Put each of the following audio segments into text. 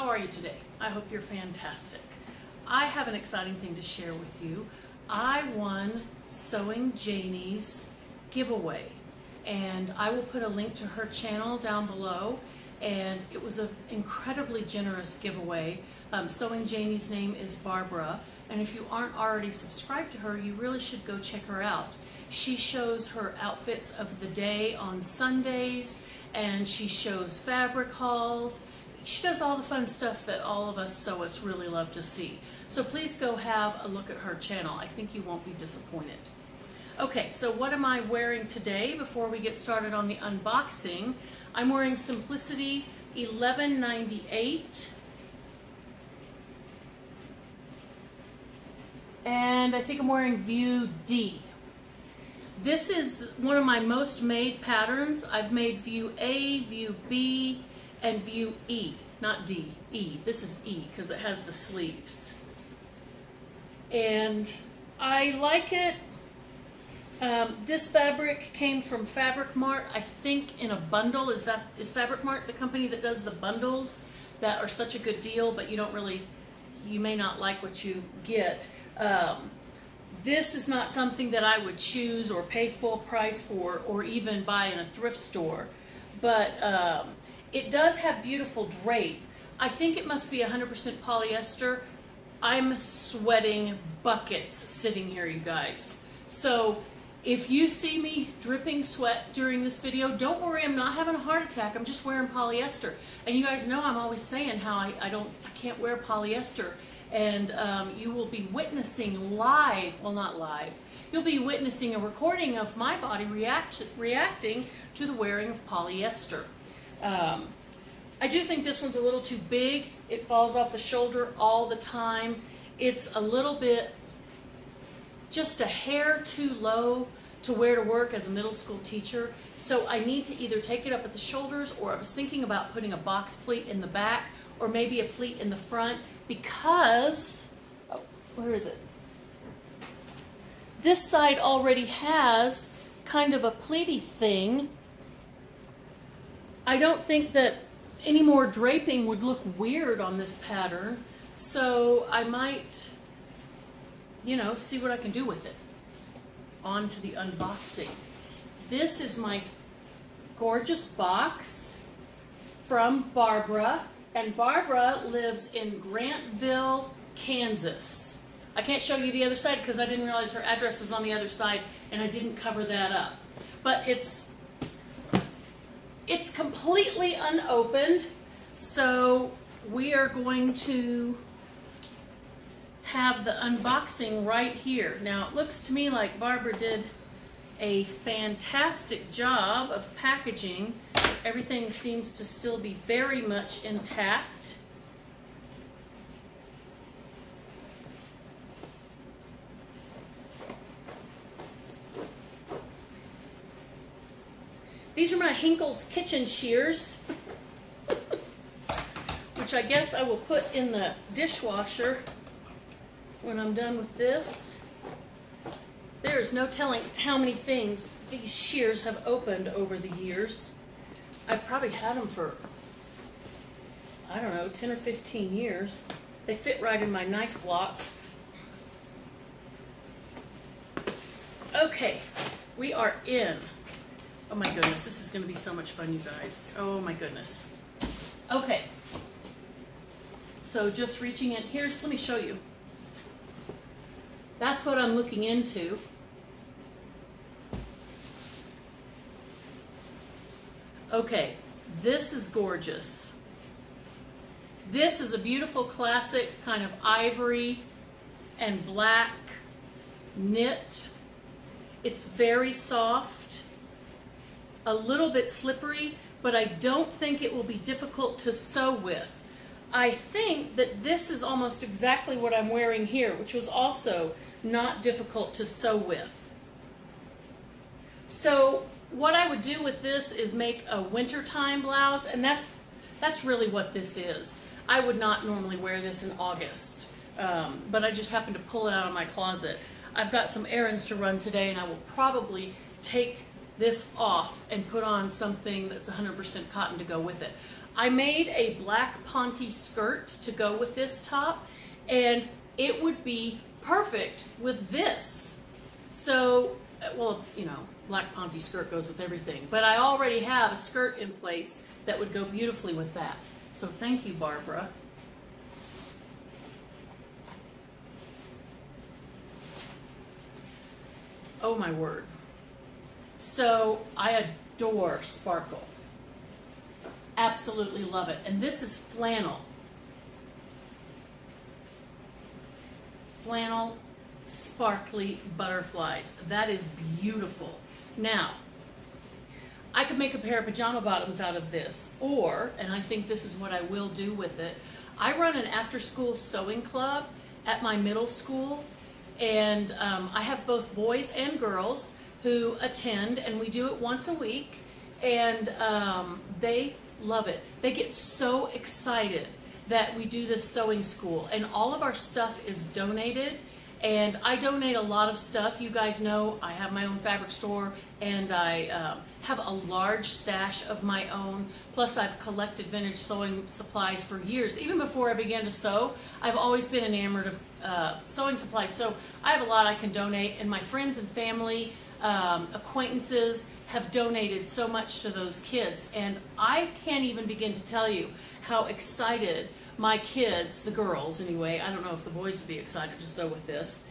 How are you today? I hope you're fantastic. I have an exciting thing to share with you. I won Sewing Janey's giveaway, and I will put a link to her channel down below, and it was an incredibly generous giveaway. Sewing Janey's name is Barbara, and if you aren't already subscribed to her, you really should go check her out. She shows her outfits of the day on Sundays, and she shows fabric hauls. She does all the fun stuff that all of us sewists really love to see. So please go have a look at her channel. I think you won't be disappointed. Okay, so what am I wearing today before we get started on the unboxing? I'm wearing Simplicity 1198. And I think I'm wearing View D. This is one of my most made patterns. I've made View A, View B, and View E. Not D, E. This is E because it has the sleeves. And I like it. This fabric came from Fabric Mart, I think in a bundle. Is Fabric Mart the company that does the bundles that are such a good deal, but you may not like what you get. This is not something that I would choose or pay full price for or even buy in a thrift store, but it does have beautiful drape. I think it must be 100% polyester. I'm sweating buckets sitting here, you guys. So if you see me dripping sweat during this video, don't worry, I'm not having a heart attack. I'm just wearing polyester. And you guys know I'm always saying how I can't wear polyester. And you will be witnessing live, well, not live, you'll be witnessing a recording of my body reacting to the wearing of polyester. I do think this one's a little too big. It falls off the shoulder all the time. It's a little bit, just a hair too low to wear to work as a middle school teacher. So I need to either take it up at the shoulders, or I was thinking about putting a box pleat in the back, or maybe a pleat in the front, because, oh, where is it? This side already has kind of a pleaty thing. I don't think that any more draping would look weird on this pattern, so I might, see what I can do with it. On to the unboxing. This is my gorgeous box from Barbara, and Barbara lives in Grantville, Kansas. I can't show you the other side because I didn't realize her address was on the other side, and I didn't cover that up. But it's completely unopened, so we are going to have the unboxing right here. Now, it looks to me like Barbara did a fantastic job of packaging. Everything seems to still be very much intact. These are my Hinkle's kitchen shears, which I guess I will put in the dishwasher when I'm done with this. There is no telling how many things these shears have opened over the years. I've probably had them for, I don't know, 10 or 15 years. They fit right in my knife block. Okay, we are in. Oh my goodness, this is going to be so much fun, you guys. Oh my goodness. Okay, so just reaching in. Let me show you. That's what I'm looking into. Okay, this is gorgeous. This is a beautiful classic kind of ivory and black knit. It's very soft, a little bit slippery, but I don't think it will be difficult to sew with. I think that this is almost exactly what I'm wearing here, which was also not difficult to sew with. So what I would do with this is make a wintertime blouse, and that's really what this is. I would not normally wear this in August, but I just happened to pull it out of my closet. I've got some errands to run today, and I will probably take this off and put on something that's 100% cotton to go with it. I made a black ponte skirt to go with this top, and it would be perfect with this. So, well, you know, black ponte skirt goes with everything, but I already have a skirt in place that would go beautifully with that. So thank you, Barbara. Oh my word. So I adore sparkle. Absolutely love it. And this is flannel. Flannel, sparkly butterflies. That is beautiful. Now, I could make a pair of pajama bottoms out of this, or, and I think this is what I will do with it, I run an after-school sewing club at my middle school, and I have both boys and girls who attend, and we do it once a week, and they love it. They get so excited that we do this sewing school, and all of our stuff is donated. And I donate a lot of stuff. You guys know I have my own fabric store, and I have a large stash of my own. Plus, I've collected vintage sewing supplies for years. Even before I began to sew, I've always been enamored of sewing supplies. So I have a lot I can donate, and my friends and family, acquaintances have donated so much to those kids. And I can't even begin to tell you how excited my kids, the girls anyway, I don't know if the boys would be excited to sew with this,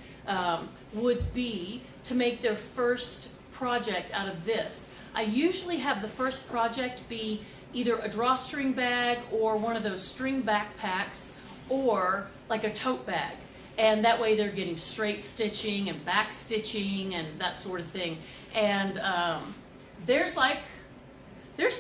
would be to make their first project out of this. I usually have the first project be either a drawstring bag or one of those string backpacks or like a tote bag. And that way they're getting straight stitching and back stitching and that sort of thing. And there's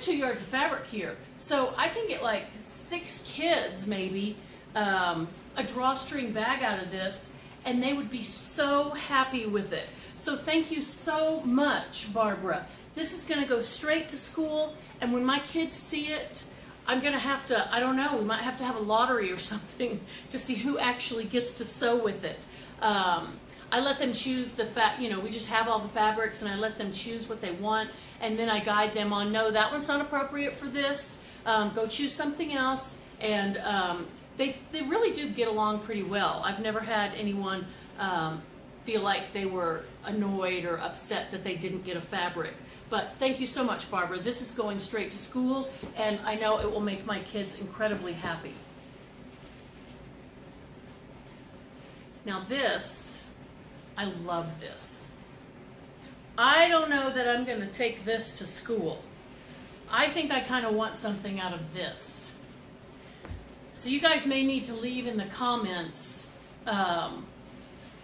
2 yards of fabric here. So I can get like 6 kids maybe a drawstring bag out of this, and they would be so happy with it. So thank you so much, Barbara. This is gonna go straight to school, and when my kids see it, I'm gonna have to, I don't know, we might have to have a lottery or something to see who actually gets to sew with it. I let them choose we just have all the fabrics, and I let them choose what they want, and then I guide them on, no, that one's not appropriate for this, go choose something else, and they really do get along pretty well. I've never had anyone feel like they were annoyed or upset that they didn't get a fabric. But thank you so much, Barbara. This is going straight to school, and I know it will make my kids incredibly happy. Now this, I love this. I don't know that I'm going to take this to school. I think I kind of want something out of this. So you guys may need to leave in the comments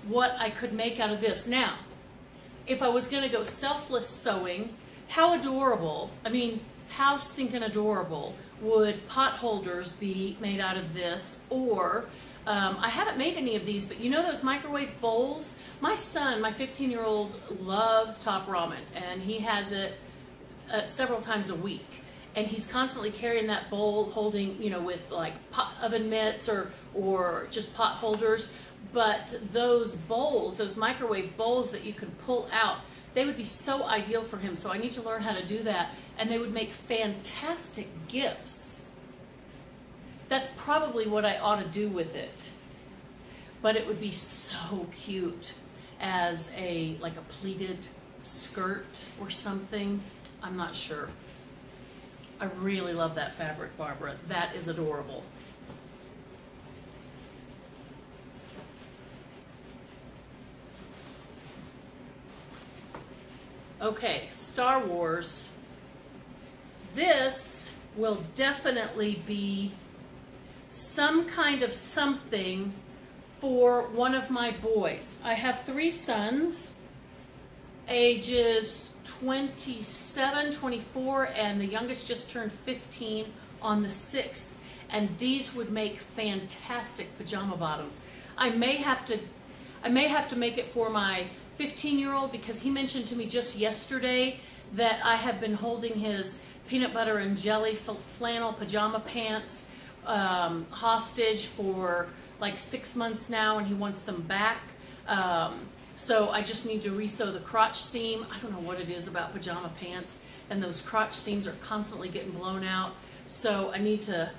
what I could make out of this. Now, if I was going to go selfless sewing, how adorable, I mean, how stinking adorable would pot holders be made out of this? Or, I haven't made any of these, but you know those microwave bowls? My son, my 15-year-old, loves top ramen, and he has it several times a week. And he's constantly carrying that bowl holding, you know, with like oven mitts or just pot holders. But those bowls, those microwave bowls that you can pull out, they would be so ideal for him. So I need to learn how to do that. And they would make fantastic gifts. That's probably what I ought to do with it. But it would be so cute as like a pleated skirt or something. I'm not sure. I really love that fabric, Barbara. That is adorable. Okay, Star Wars. This will definitely be some kind of something for one of my boys. I have 3 sons, ages 27, 24, and the youngest just turned 15 on the 6th. And these would make fantastic pajama bottoms. I may have to make it for my 15-year-old because he mentioned to me just yesterday that I have been holding his peanut butter and jelly flannel pajama pants hostage for like 6 months now, and he wants them back. So I just need to resew the crotch seam. I don't know what it is about pajama pants, and those crotch seams are constantly getting blown out. So I need to,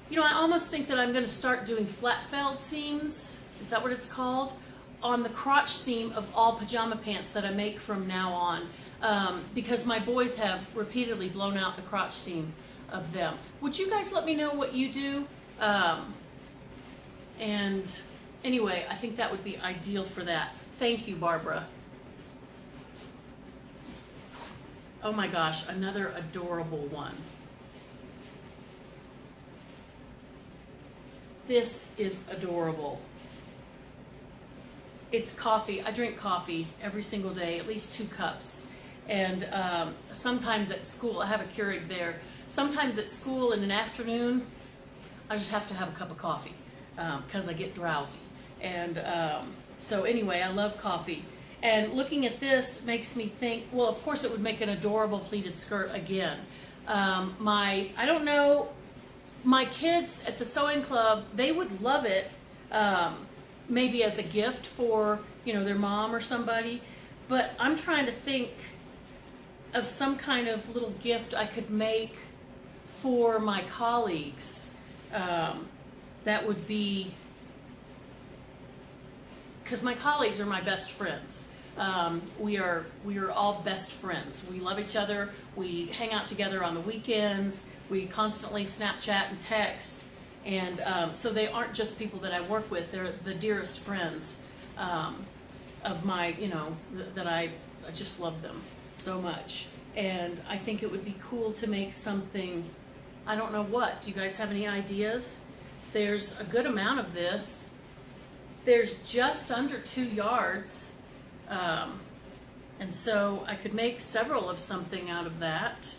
you know, I almost think that I'm going to start doing flat felled seams. Is that what it's called? On the crotch seam of all pajama pants that I make from now on. Because my boys have repeatedly blown out the crotch seam of them. Would you guys let me know what you do? And anyway, I think that would be ideal for that. Thank you, Barbara. Oh my gosh, another adorable one. This is adorable. It's coffee. I drink coffee every single day, at least 2 cups. And sometimes at school, I have a Keurig there. Sometimes at school in an afternoon, I just have to have a cup of coffee because I get drowsy. And so anyway, I love coffee. And looking at this makes me think, well, of course it would make an adorable pleated skirt again. I don't know, my kids at the sewing club, they would love it, maybe as a gift for, you know, their mom or somebody. But I'm trying to think of some kind of little gift I could make for my colleagues. That would be, because my colleagues are my best friends. We are all best friends. We love each other. We hang out together on the weekends. We constantly Snapchat and text. And so they aren't just people that I work with. They're the dearest friends of my, you know, that I just love them so much. And I think it would be cool to make something, I don't know what. Do you guys have any ideas? There's a good amount of this. There's just under 2 yards. And so I could make several of something out of that.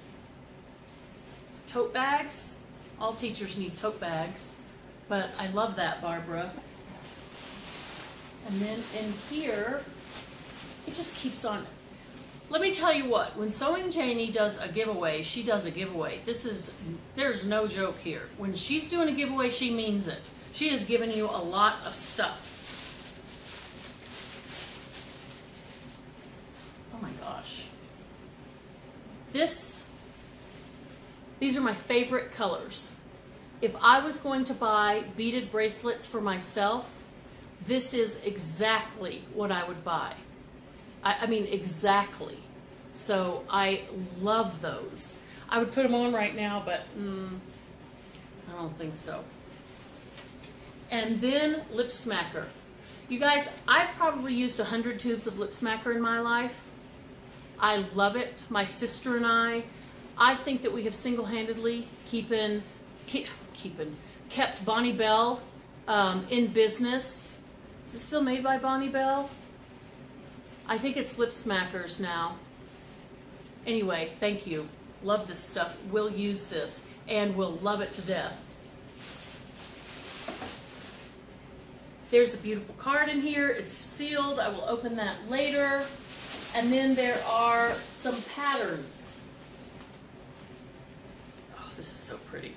Tote bags. All teachers need tote bags. But I love that, Barbara. And then in here, it just keeps on. Let me tell you what, when Sewing Janey does a giveaway, she does a giveaway. There's no joke here. When she's doing a giveaway, she means it. She is giving you a lot of stuff. Oh my gosh. These are my favorite colors. If I was going to buy beaded bracelets for myself, this is exactly what I would buy. I mean, exactly. So I love those. I would put them on right now, but I don't think so. And then lip smacker. You guys, I've probably used 100 tubes of lip smacker in my life. I love it. My sister and I think that we have single-handedly kept Bonnie Bell in business. Is it still made by Bonnie Bell? I think it's Lip Smackers now. Anyway, thank you. Love this stuff. We'll use this and we'll love it to death. There's a beautiful card in here. It's sealed. I will open that later. And then there are some patterns. Oh, this is so pretty.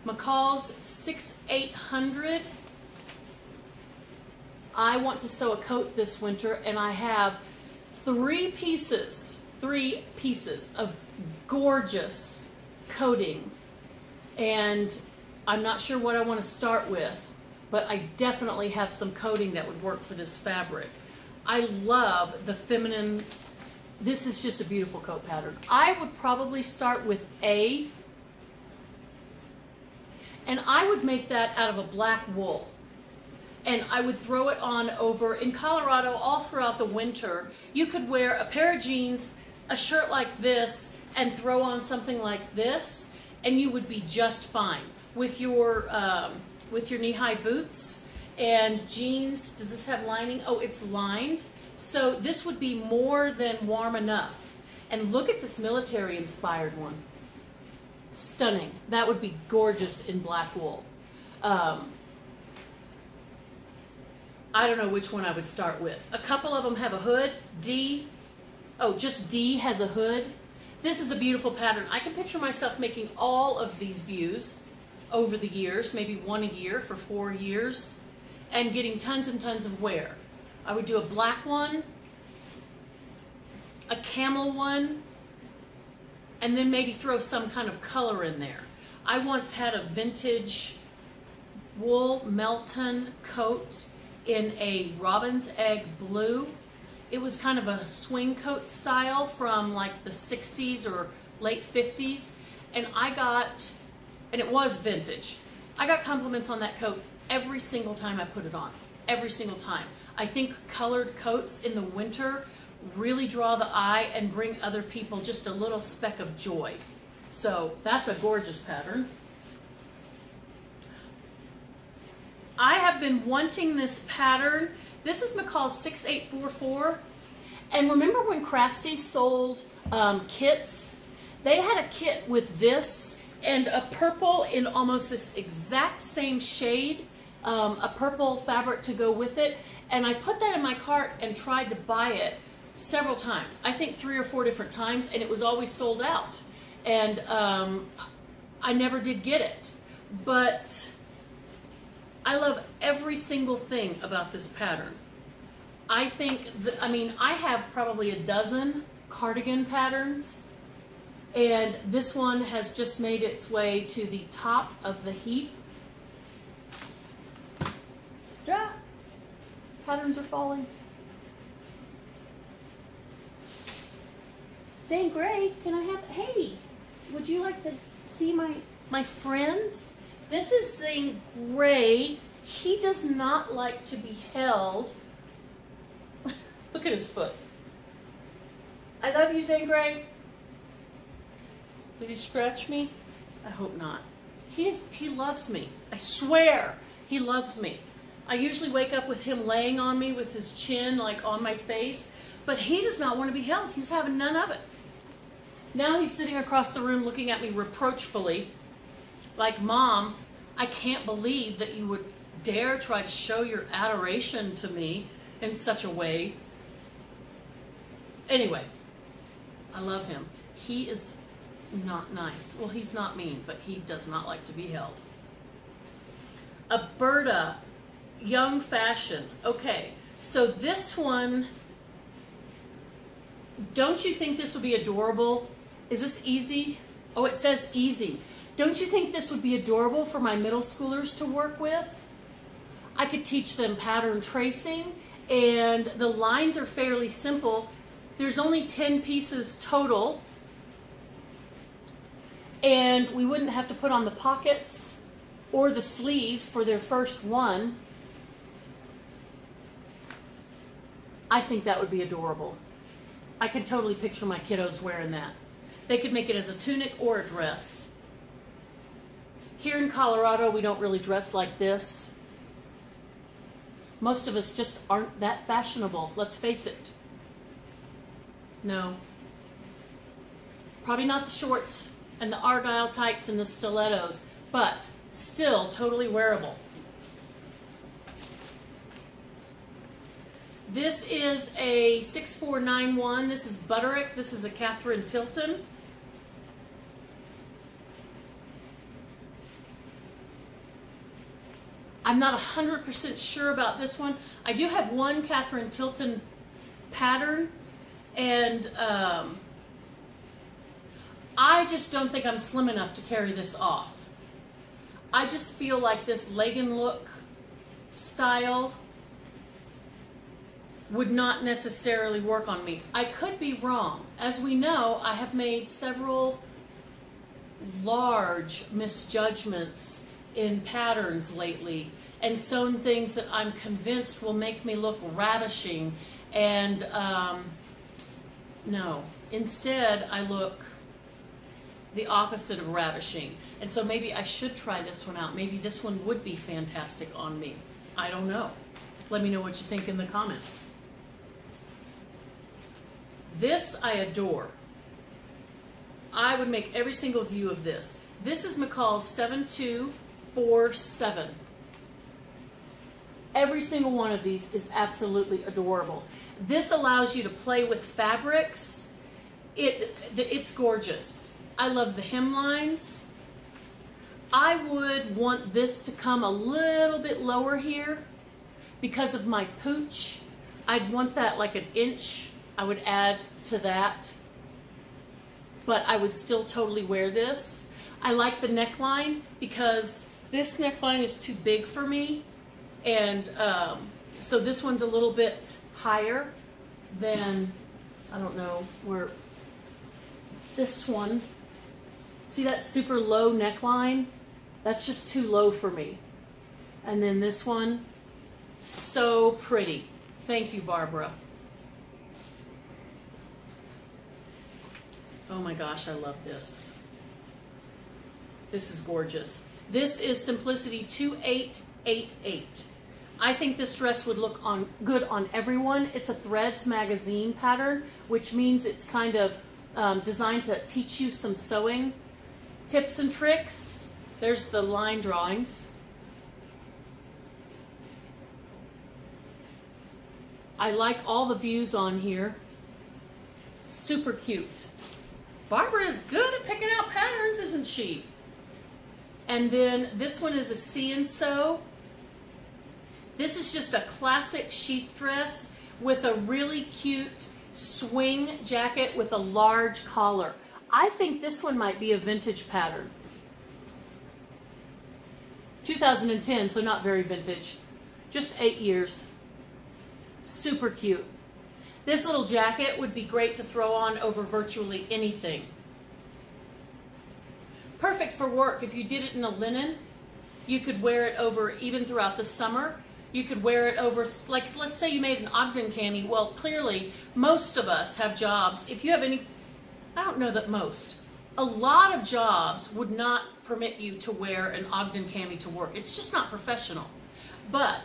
McCall's 6800. I want to sew a coat this winter, and I have 3 pieces of gorgeous coating. And I'm not sure what I want to start with, but I definitely have some coating that would work for this fabric. I love the feminine, this is just a beautiful coat pattern. I would probably start with A, and I would make that out of a black wool. And I would throw it on over, in Colorado, all throughout the winter, you could wear a pair of jeans, a shirt like this, and throw on something like this, and you would be just fine. With your knee-high boots and jeans, does this have lining? Oh, it's lined. So this would be more than warm enough. And look at this military-inspired one. Stunning. That would be gorgeous in black wool. I don't know which one I would start with. A couple of them have a hood. D, oh, just D has a hood. This is a beautiful pattern. I can picture myself making all of these views over the years, maybe one a year for 4 years, and getting tons and tons of wear. I would do a black one, a camel one, and then maybe throw some kind of color in there. I once had a vintage wool Melton coat in a robin's egg blue. It was kind of a swing coat style from like the 60s or late 50s. And and it was vintage. I got compliments on that coat every single time I put it on. Every single time. I think colored coats in the winter really draw the eye and bring other people just a little speck of joy. So that's a gorgeous pattern. I have been wanting this pattern. This is McCall's 6844. And remember when Craftsy sold kits? They had a kit with this and a purple in almost this exact same shade, a purple fabric to go with it. And I put that in my cart and tried to buy it several times. I think 3 or 4 different times, and it was always sold out. And I never did get it. But I love every single thing about this pattern. I think, I have probably a dozen cardigan patterns, and this one has just made its way to the top of the heap. Yeah, patterns are falling. Zane Gray, can I have, hey, would you like to see my friends? This is Zane Gray. He does not like to be held. Look at his foot. I love you, Zane Gray. Did he scratch me? I hope not. He loves me. I swear he loves me. I usually wake up with him laying on me with his chin like on my face, but he does not want to be held. He's having none of it. Now he's sitting across the room looking at me reproachfully like, Mom, I can't believe that you would dare try to show your adoration to me in such a way. Anyway, I love him. He is not nice. Well, he's not mean, but he does not like to be held. A Berta, young fashion. Okay, so this one, don't you think this would be adorable? Is this easy? Oh, it says easy. Don't you think this would be adorable for my middle schoolers to work with? I could teach them pattern tracing, and the lines are fairly simple. There's only 10 pieces total, and we wouldn't have to put on the pockets or the sleeves for their first one. I think that would be adorable. I could totally picture my kiddos wearing that. They could make it as a tunic or a dress. Here in Colorado, we don't really dress like this. Most of us just aren't that fashionable, let's face it. No. Probably not the shorts and the Argyle tights and the stilettos, but still totally wearable. This is a 6491. This is Butterick. This is a Catherine Tilton. I'm not 100% sure about this one. I do have one Catherine Tilton pattern, and I just don't think I'm slim enough to carry this off. I just feel like this legging look style would not necessarily work on me. I could be wrong. As we know, I have made several large misjudgments in patterns lately and sewn things that I'm convinced will make me look ravishing, and no. Instead, I look the opposite of ravishing. And so maybe I should try this one out. Maybe this one would be fantastic on me. I don't know. Let me know what you think in the comments. This I adore. I would make every single view of this. This is McCall's 7247. Every single one of these is absolutely adorable. This allows you to play with fabrics. It's gorgeous. I love the hemlines. I would want this to come a little bit lower here because of my pooch. I'd want that like an inch. I would add to that. but I would still totally wear this. I like the neckline because this neckline is too big for me, and so this one's a little bit higher than, I don't know, where this one, see that super low neckline? That's just too low for me. And then this one, so pretty. Thank you, Barbara. Oh my gosh, I love this. This is gorgeous. This is Simplicity 2888. I think this dress would look good on everyone. It's a Threads magazine pattern, which means it's kind of designed to teach you some sewing tips and tricks. There's the line drawings. I like all the views on here. Super cute. Barbara is good at picking out patterns, isn't she? And then this one is a See and Sew. This is just a classic sheath dress with a really cute swing jacket with a large collar. I think this one might be a vintage pattern. 2010, so not very vintage. Just 8 years. Super cute. This little jacket would be great to throw on over virtually anything. Perfect for work. If you did it in a linen, you could wear it over even throughout the summer. You could wear it over, like, let's say you made an Ogden cami. Well, clearly, most of us have jobs. If you have any, I don't know that most, a lot of jobs would not permit you to wear an Ogden cami to work. It's just not professional. But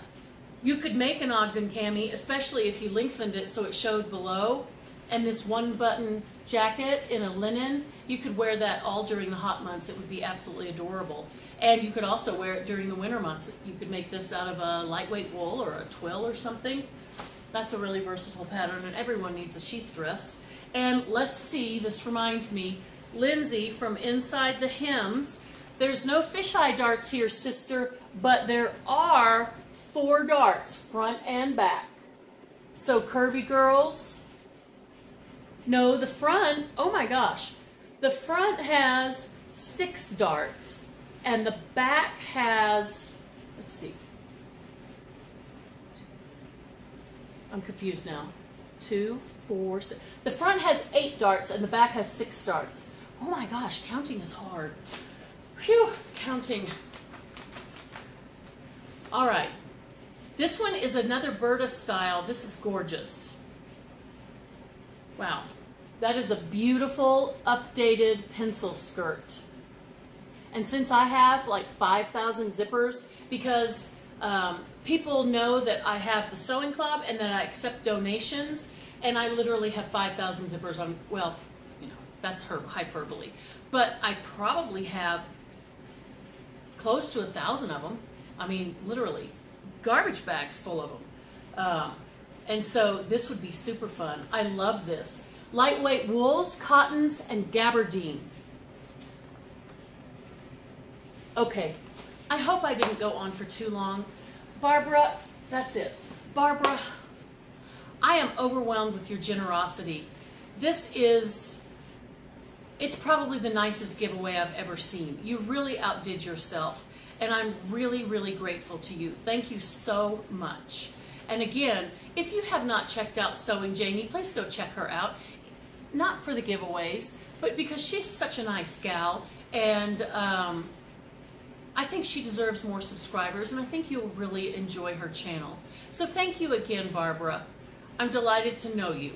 you could make an Ogden cami, especially if you lengthened it so it showed below, and this one button jacket in a linen, you could wear that all during the hot months. It would be absolutely adorable. And you could also wear it during the winter months. You could make this out of a lightweight wool or a twill or something. That's a really versatile pattern, and everyone needs a sheath dress. And let's see, this reminds me, Lindsay from Inside the Hems. There's no fisheye darts here, sister, but there are 4 darts, front and back. So curvy girls. No, the front, oh my gosh. The front has 6 darts. And the back has, let's see. I'm confused now. 2, 4, 6. The front has 8 darts and the back has 6 darts. Oh my gosh, counting is hard. Phew, counting. All right. This one is another Berta style. This is gorgeous. Wow. That is a beautiful, updated pencil skirt. And since I have like 5,000 zippers, because people know that I have the sewing club and that I accept donations, and I literally have 5,000 zippers on, well, you know, that's hyperbole. But I probably have close to 1,000 of them. I mean, literally, garbage bags full of them. And so this would be super fun. I love this. Lightweight wools, cottons, and gabardine. Okay, I hope I didn't go on for too long. Barbara, that's it. Barbara, I am overwhelmed with your generosity. It's probably the nicest giveaway I've ever seen. You really outdid yourself, and I'm really, really grateful to you. Thank you so much. And again, if you have not checked out Sewing Janey, please go check her out. Not for the giveaways, but because she's such a nice gal, and I think she deserves more subscribers, and I think you'll really enjoy her channel. So thank you again, Barbara. I'm delighted to know you.